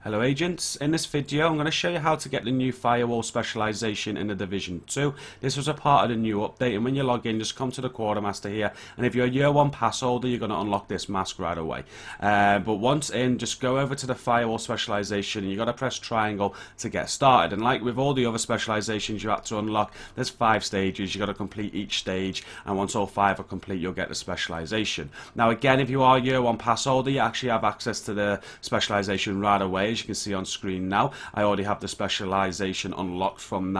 Hello agents, in this video I'm going to show you how to get the new Firewall Specialization in the Division 2. This was a part of the new update, and when you log in just come to the Quartermaster here, and if you're a year 1 pass holder you're going to unlock this mask right away. But once in, just go over to the Firewall Specialization and you've got to press triangle to get started. And like with all the other specializations you have to unlock, there's 5 stages, you've got to complete each stage, and once all 5 are complete you'll get the specialization. Now again, if you are a year 1 pass holder you actually have access to the specialization right away. As you can see on screen now, I already have the specialization unlocked from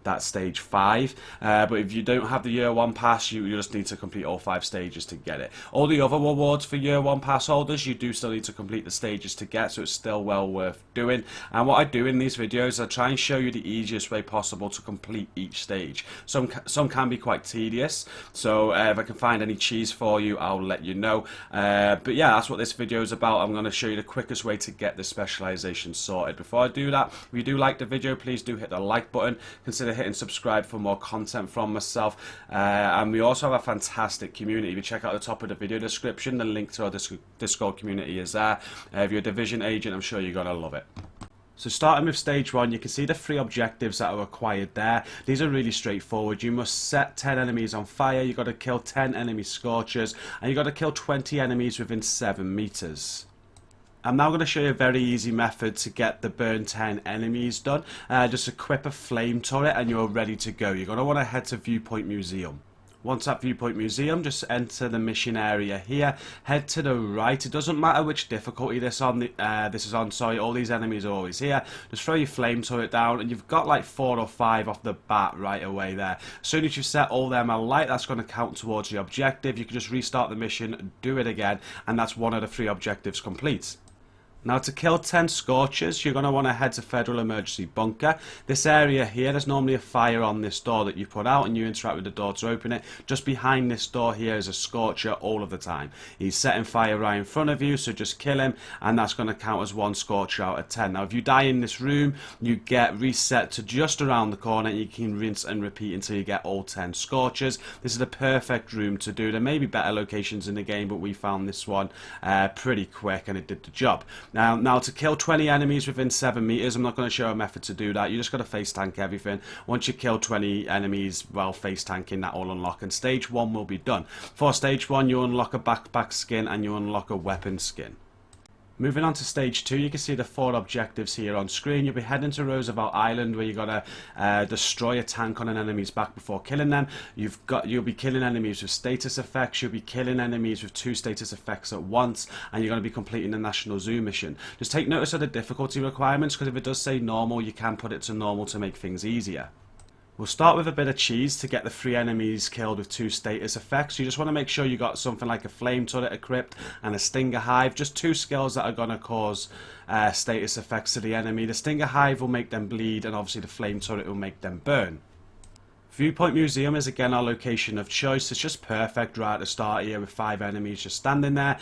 that stage 5, but if you don't have the year 1 pass you just need to complete all 5 stages to get it. All the other rewards for year 1 pass holders you do still need to complete the stages to get, so it's still well worth doing. And what I do in these videos, I try and show you the easiest way possible to complete each stage. Some can be quite tedious, so if I can find any cheese for you I'll let you know, but yeah, that's what this video is about. I'm going to show you the quickest way to get the specialization sorted. Before I do that, if you do like the video, please do hit the like button, consider hitting subscribe for more content from myself, and we also have a fantastic community. If you check out the top of the video description, the link to our Discord community is there. If you're a Division agent, I'm sure you're going to love it. So starting with stage 1, you can see the 3 objectives that are required there. These are really straightforward. You must set 10 enemies on fire, you've got to kill 10 enemy scorchers, and you've got to kill 20 enemies within 7 meters. I'm now going to show you a very easy method to get the burn 10 enemies done. Just equip a flame turret and you're ready to go. You're going to want to head to Viewpoint Museum. Once at Viewpoint Museum, just enter the mission area here. Head to the right. It doesn't matter which difficulty this is on. Sorry, all these enemies are always here. Just throw your flame turret down, and you've got like 4 or 5 off the bat right away there. As soon as you set all them alight, that's going to count towards the objective. You can just restart the mission, do it again, and that's one of the 3 objectives complete. Now to kill 10 Scorchers, you're going to want to head to Federal Emergency Bunker. This area here, there's normally a fire on this door that you put out and you interact with the door to open it. Just behind this door here is a Scorcher all of the time. He's setting fire right in front of you, so just kill him and that's going to count as 1 Scorcher out of 10. Now if you die in this room, you get reset to just around the corner and you can rinse and repeat until you get all 10 Scorchers. This is the perfect room to do. There may be better locations in the game, but we found this one pretty quick and it did the job. Now to kill 20 enemies within 7 meters, I'm not going to show a method to do that. You just got to face tank everything. Once you kill 20 enemies while face tanking, that will unlock, and stage 1 will be done. For stage 1, you unlock a backpack skin and you unlock a weapon skin. Moving on to stage 2, you can see the 4 objectives here on screen. You'll be heading to Roosevelt Island, where you've got to destroy a tank on an enemy's back before killing them. You'll be killing enemies with status effects, you'll be killing enemies with 2 status effects at once, and you're going to be completing the National Zoo mission. Just take notice of the difficulty requirements, because if it does say normal, you can put it to normal to make things easier. We'll start with a bit of cheese to get the 3 enemies killed with 2 status effects. You just want to make sure you got something like a flame turret equipped and a stinger hive. Just 2 skills that are going to cause status effects to the enemy. The stinger hive will make them bleed, and obviously the flame turret will make them burn. Viewpoint Museum is again our location of choice. It's just perfect right at the start here with 5 enemies just standing there.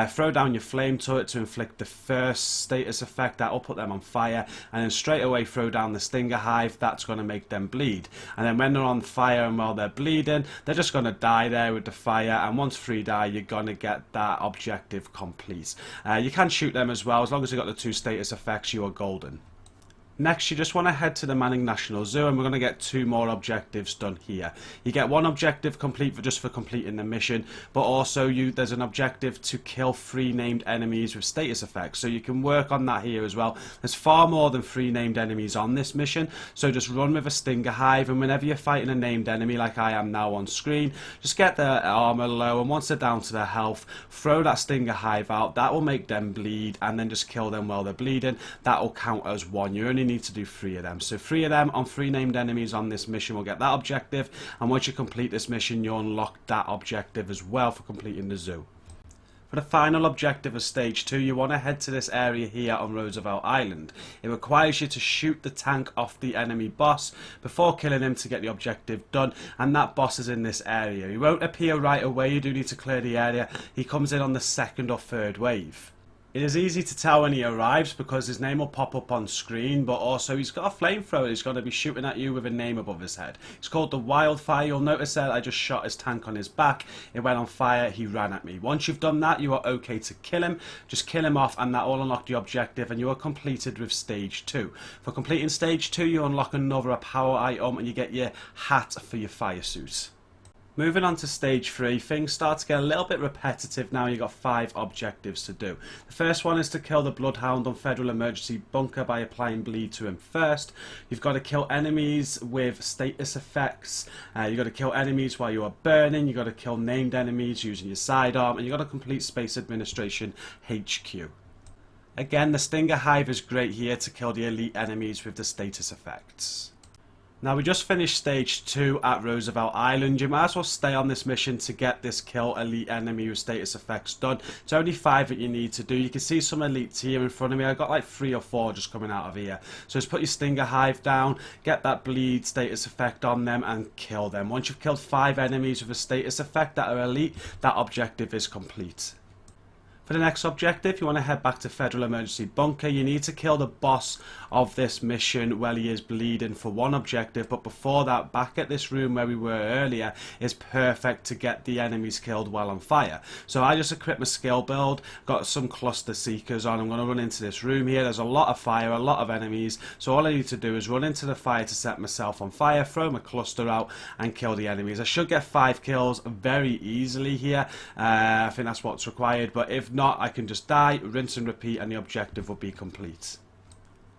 Throw down your flame turret to inflict the first status effect. That will put them on fire, and then straight away throw down the stinger hive. That's going to make them bleed, and then when they're on fire and while they're bleeding, they're just going to die there with the fire, and once 3 die you're going to get that objective complete. You can shoot them as well. As long as you've got the 2 status effects, you are golden. Next, you just want to head to the Manning National Zoo, and we're going to get 2 more objectives done here. You get 1 objective complete just for completing the mission, but also there's an objective to kill 3 named enemies with status effects, so you can work on that here as well. There's far more than 3 named enemies on this mission, so just run with a stinger hive, and whenever you're fighting a named enemy like I am now on screen, just get their armor low, and once they're down to their health, throw that stinger hive out. That will make them bleed, and then just kill them while they're bleeding. That will count as 1. You only need to do 3 of them. So 3 of them on 3 named enemies on this mission will get that objective, and once you complete this mission you unlock that objective as well for completing the zoo. For the final objective of stage 2, you want to head to this area here on Roosevelt Island. It requires you to shoot the tank off the enemy boss before killing him to get the objective done, and that boss is in this area. He won't appear right away, you do need to clear the area. He comes in on the 2nd or 3rd wave. It is easy to tell when he arrives because his name will pop up on screen, but also he's got a flamethrower. He's going to be shooting at you with a name above his head. It's called the Wildfire. You'll notice that I just shot his tank on his back. It went on fire. He ran at me. Once you've done that, you are okay to kill him. Just kill him off and that will unlock the objective and you are completed with stage 2. For completing stage 2, you unlock another power item and you get your hat for your fire suit. Moving on to stage 3, things start to get a little bit repetitive now. You've got 5 objectives to do. The first one is to kill the Bloodhound on Federal Emergency Bunker by applying bleed to him first. You've got to kill enemies with status effects. You've got to kill enemies while you are burning. You've got to kill named enemies using your sidearm. And you've got to complete Space Administration HQ. Again, the Stinger Hive is great here to kill the elite enemies with the status effects. Now we just finished stage 2 at Roosevelt Island. You might as well stay on this mission to get this kill elite enemy with status effects done. It's only 5 that you need to do. You can see some elites here in front of me. I've got like 3 or 4 just coming out of here. So just put your Stinger Hive down, get that bleed status effect on them and kill them. Once you've killed 5 enemies with a status effect that are elite, that objective is complete. For the next objective, you want to head back to Federal Emergency Bunker. You need to kill the boss of this mission while he is bleeding for one objective. But before that, back at this room where we were earlier is perfect to get the enemies killed while on fire. So I just equipped my skill build, got some cluster seekers on. I'm going to run into this room here. There's a lot of fire, a lot of enemies. So all I need to do is run into the fire to set myself on fire, throw my cluster out and kill the enemies. I should get 5 kills very easily here. I think that's what's required. But if not, I can just die, rinse and repeat, and the objective will be complete.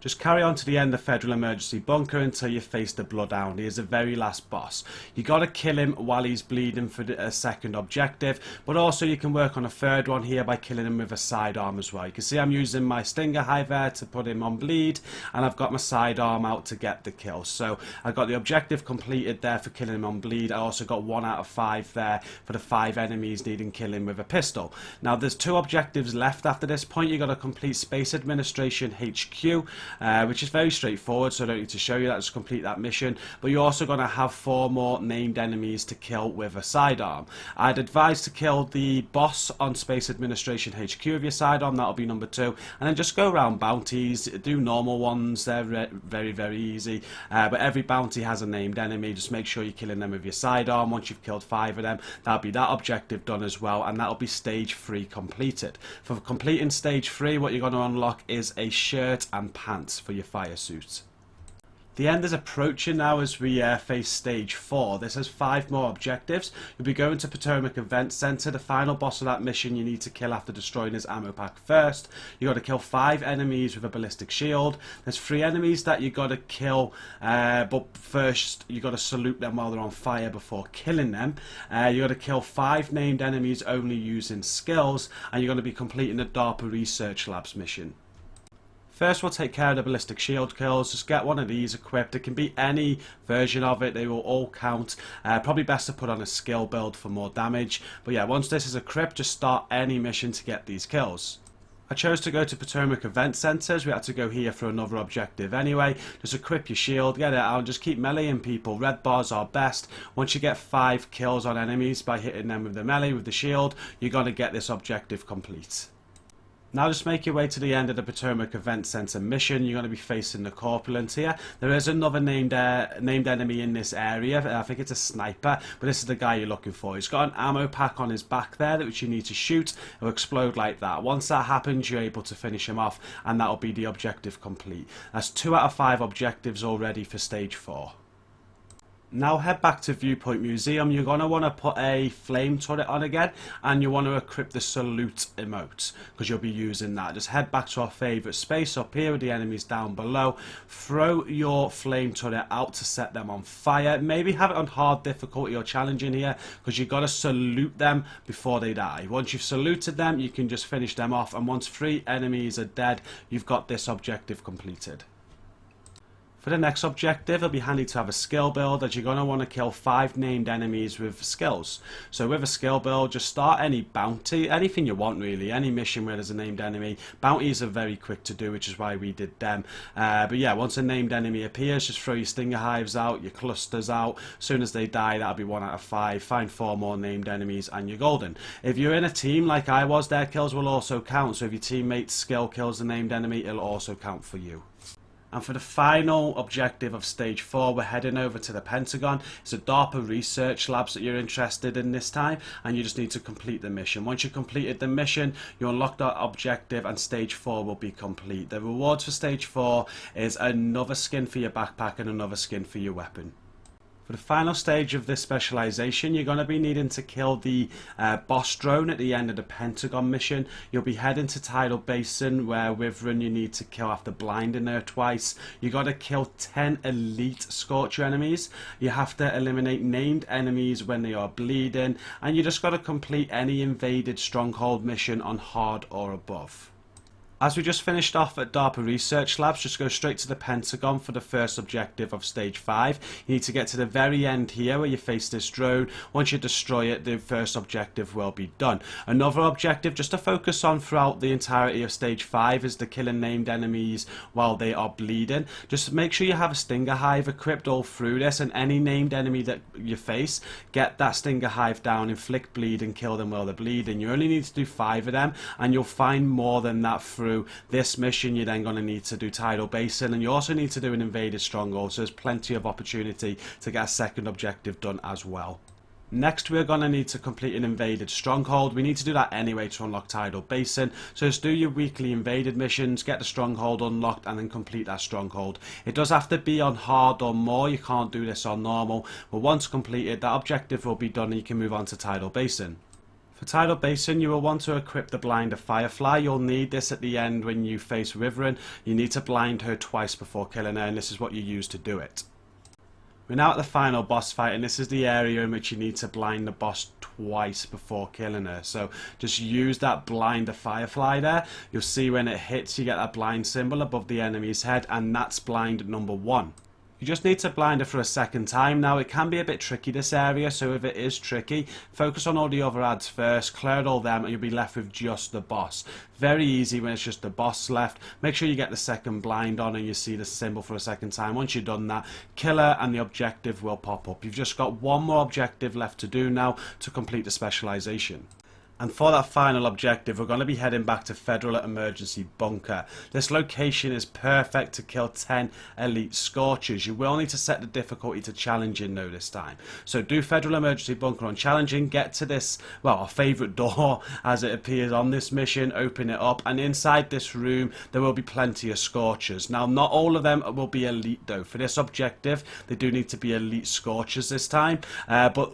Just carry on to the end of Federal Emergency Bunker until you face the Bloodhound. He is the very last boss. You got to kill him while he's bleeding for a second objective, but also you can work on a third one here by killing him with a sidearm as well. You can see I'm using my Stinger Hive there to put him on bleed, and I've got my sidearm out to get the kill. So I got the objective completed there for killing him on bleed. I also got 1 out of 5 there for the 5 enemies needing killing with a pistol. Now there's 2 objectives left after this point. You got to complete Space Administration HQ. Which is very straightforward, so I don't need to show you that. Just complete that mission. But you're also going to have 4 more named enemies to kill with a sidearm. I'd advise to kill the boss on Space Administration HQ with your sidearm. That'll be number 2. And then just go around bounties. Do normal ones. They're very, very easy. But every bounty has a named enemy. Just make sure you're killing them with your sidearm. Once you've killed 5 of them, that'll be that objective done as well. And that'll be stage 3 completed. For completing stage 3, what you're going to unlock is a shirt and pants for your fire suit. The end is approaching now as we face stage 4. This has 5 more objectives. You'll be going to Potomac Event Center. The final boss of that mission you need to kill after destroying his ammo pack first. You got to kill 5 enemies with a ballistic shield. There's 3 enemies that you got to kill, but first you got to salute them while they're on fire before killing them. You got to kill 5 named enemies only using skills, and you're going to be completing the DARPA Research Labs mission. First, we'll take care of the ballistic shield kills. Just get one of these equipped. It can be any version of it. They will all count. Probably best to put on a skill build for more damage. But yeah, once this is equipped, just start any mission to get these kills. I chose to go to Potomac Event Centers. We had to go here for another objective anyway. Just equip your shield, get it out, and just keep meleeing people. Red bars are best. Once you get 5 kills on enemies by hitting them with the melee, with the shield, you're going to get this objective complete. Now just make your way to the end of the Potomac Event Center mission. You're going to be facing the Corpulent here. There is another named enemy in this area. I think it's a sniper, but this is the guy you're looking for. He's got an ammo pack on his back there which you need to shoot. It will explode like that. Once that happens, you're able to finish him off, and that'll be the objective complete. That's 2 out of 5 objectives already for stage 4. Now head back to Viewpoint Museum. You're going to want to put a flame turret on again, and you want to equip the salute emote because you'll be using that. Just head back to our favourite space up here with the enemies down below. Throw your flame turret out to set them on fire. Maybe have it on hard difficulty or challenging here because you've got to salute them before they die. Once you've saluted them, you can just finish them off, and once 3 enemies are dead, you've got this objective completed. For the next objective, it'll be handy to have a skill build, as you're going to want to kill 5 named enemies with skills. So with a skill build, just start any bounty, anything you want really, any mission where there's a named enemy. Bounties are very quick to do, which is why we did them. But yeah, once a named enemy appears, just throw your stinger hives out, your clusters out. As soon as they die, that'll be 1 out of 5. Find 4 more named enemies and you're golden. If you're in a team like I was, their kills will also count. So if your teammate's skill kills a named enemy, it'll also count for you. And for the final objective of stage 4, we're heading over to the Pentagon. It's a DARPA research labs that you're interested in this time, and you just need to complete the mission. Once you've completed the mission, you unlock that objective and stage 4 will be complete. The rewards for stage 4 is another skin for your backpack and another skin for your weapon. For the final stage of this specialization, you're going to be needing to kill the boss drone at the end of the Pentagon mission. You'll be heading to Tidal Basin, where Wyvern you need to kill after blinding her twice. You got to kill 10 elite Scorcher enemies. You have to eliminate named enemies when they are bleeding, and you just got to complete any invaded stronghold mission on hard or above. As we just finished off at DARPA Research Labs, just go straight to the Pentagon for the first objective of stage 5. You need to get to the very end here where you face this drone. Once you destroy it, the first objective will be done. Another objective just to focus on throughout the entirety of stage 5 is the killing named enemies while they are bleeding. Just make sure you have a stinger hive equipped all through this, and any named enemy that you face, get that stinger hive down, inflict bleed and kill them while they're bleeding. You only need to do 5 of them, and you'll find more than that through this mission. You're then going to need to do Tidal Basin, and you also need to do an invaded stronghold, so there's plenty of opportunity to get a second objective done as well. Next, we're going to need to complete an invaded stronghold. We need to do that anyway to unlock Tidal Basin, so just do your weekly invaded missions, get the stronghold unlocked, and then complete that stronghold. It does have to be on hard or more, you can't do this on normal, but once completed, that objective will be done and you can move on to Tidal Basin. For Tidal Basin, you will want to equip the blind of Firefly. You'll need this at the end when you face Wyvern. You need to blind her twice before killing her, and this is what you use to do it. We're now at the final boss fight, and this is the area in which you need to blind the boss twice before killing her. So just use that blind of Firefly there. You'll see when it hits, you get that blind symbol above the enemy's head, and that's blind number 1. You just need to blind her for a second time. Now, it can be a bit tricky, this area, so if it is tricky, focus on all the other ads first, clear all them, and you'll be left with just the boss. Very easy when it's just the boss left. Make sure you get the second blind on and you see the symbol for a second time. Once you've done that, kill her and the objective will pop up. You've just got one more objective left to do now to complete the specialization. And for that final objective, we're going to be heading back to Federal Emergency Bunker. This location is perfect to kill 10 elite Scorchers. You will need to set the difficulty to challenging though this time. So do Federal Emergency Bunker on challenging, get to this, well, our favourite door as it appears on this mission, open it up, and inside this room there will be plenty of Scorchers. Now, not all of them will be elite though. For this objective, they do need to be elite Scorchers this time, but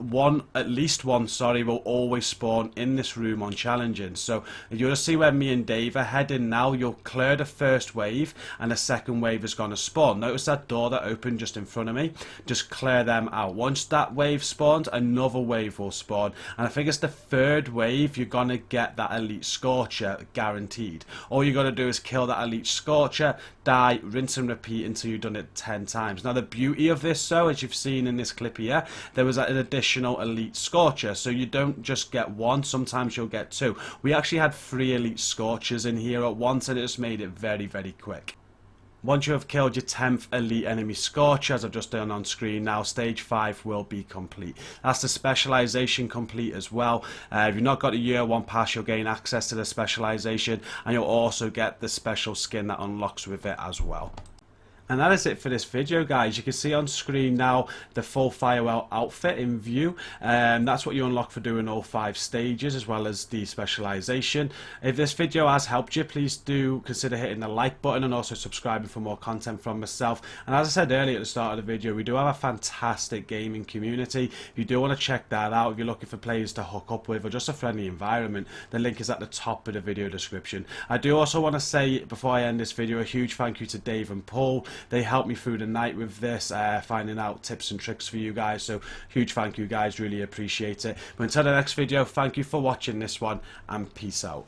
at least one, will always spawn in this room on challenging. So you'll see where me and Dave are heading now. You'll clear the first wave and the second wave is going to spawn. Notice that door that opened just in front of me, just clear them out. Once that wave spawns, another wave will spawn, and I think it's the third wave you're going to get that elite Scorcher guaranteed. All you got to do is kill that elite Scorcher, die, rinse and repeat until you've done it 10 times. Now, the beauty of this, though, as you've seen in this clip here, there was an additional elite Scorcher, so you don't just get one, sometimes you'll get 2. We actually had 3 elite Scorchers in here at once, and it just made it very, very quick. Once you have killed your 10th elite enemy Scorcher, as I've just done on screen now, stage 5 will be complete. That's the specialization complete as well. If you've not got a year 1 pass, you'll gain access to the specialization, and you'll also get the special skin that unlocks with it as well. And that is it for this video, guys. You can see on screen now the full Firewall outfit in view. That's what you unlock for doing all 5 stages, as well as the specialization. If this video has helped you, please do consider hitting the like button and also subscribing for more content from myself. And as I said earlier at the start of the video, we do have a fantastic gaming community. If you do want to check that out, if you're looking for players to hook up with or just a friendly environment, the link is at the top of the video description. I do also want to say, before I end this video, a huge thank you to Dave and Paul. They helped me through the night with this, finding out tips and tricks for you guys, so huge thank you guys, really appreciate it. But until the next video, thank you for watching this one, and peace out.